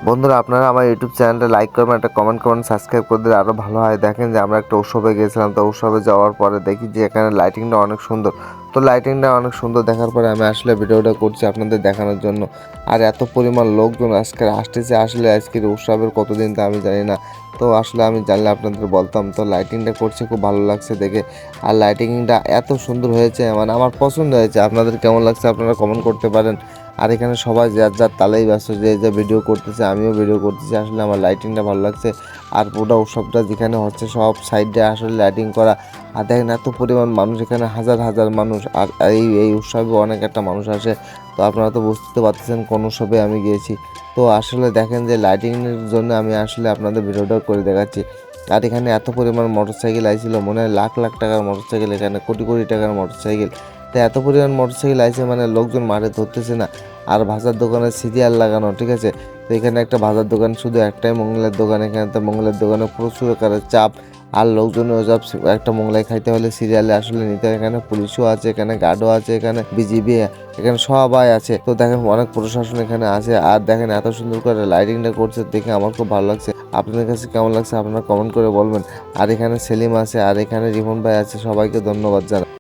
বন্ধুরা আপনারা আমার ইউটিউব চ্যানেলটা লাইক করবেন, একটা কমেন্ট করবেন, সাবস্ক্রাইব করে দিলে আরও ভালো হয়। দেখেন যে আমরা একটা উৎসবে গিয়েছিলাম, তো উৎসবে যাওয়ার পরে দেখি যে এখানে লাইটিংটা অনেক সুন্দর। তো লাইটিংটা অনেক সুন্দর দেখার পরে আমি আসলে ভিডিওটা করছি আপনাদের দেখানোর জন্য। আর এত পরিমাণ লোকজন আজকে আসতেছে, আসলে আজকের উৎসবের কতদিন তা আমি জানি না। তো আসলে আমি জানলে আপনাদের বলতাম। তো লাইটিংটা করছে, খুব ভালো লাগছে দেখে। আর লাইটিংটা এত সুন্দর হয়েছে, মানে আমার পছন্দ হয়েছে। আপনাদের কেমন লাগছে আপনারা কমেন্ট করতে পারেন। আর এখানে সবাই যার যার তালেই ব্যস্ত, যে যে ভিডিও করতেছে, আমিও ভিডিও করতেছি। আসলে আমার লাইটিংটা ভালো লাগছে। আর পুরো উৎসবটা যেখানে হচ্ছে সব সাইডে আসলে লাইটিং করা। আর দেখেন এত পরিমাণ মানুষ, এখানে হাজার হাজার মানুষ। আর এই এই উৎসবে অনেক একটা মানুষ আসে। তো আপনারা তো বুঝতে পারতেছেন কোন উৎসবে আমি গিয়েছি। তো আসলে দেখেন যে লাইটিংয়ের জন্য আমি আসলে আপনাদের ভিডিওটা করে দেখাচ্ছি। আর এখানে এত পরিমাণ মোটরসাইকেল আইছিল, মনে হয় লাখ লাখ টাকার মোটরসাইকেল, এখানে কোটি কোটি টাকার মোটরসাইকেল। তো এত পরিমাণ মোটরসাইকেল আইছে, মানে লোকজন মাঠে ধরতেছে না। আর ভাষার দোকানে সিরিয়াল লাগানো, ঠিক আছে। তো এখানে একটা ভাষার দোকান, শুধু একটাই মোংলার দোকান। এখানে তো মোংলার দোকানে প্রচুর আকারের চাপ। আর লোকজন সব একটা মোংলাই খাইতে হলে সিরিয়ালে আসলে নিতে হয়। এখানে পুলিশও আছে, এখানে গার্ডও আছে, এখানে বিজিবি, এখানে সবাই আছে। তো দেখেন অনেক প্রশাসন এখানে আছে। আর দেখেন এত সুন্দর করে লাইটিংটা করছে, দেখে আমার খুব ভালো লাগছে। আপনাদের কাছে কেমন লাগছে আপনারা কমেন্ট করে বলবেন। আর এখানে সেলিম আছে, আর এখানে রিমন ভাই আছে। সবাইকে ধন্যবাদ জানাই।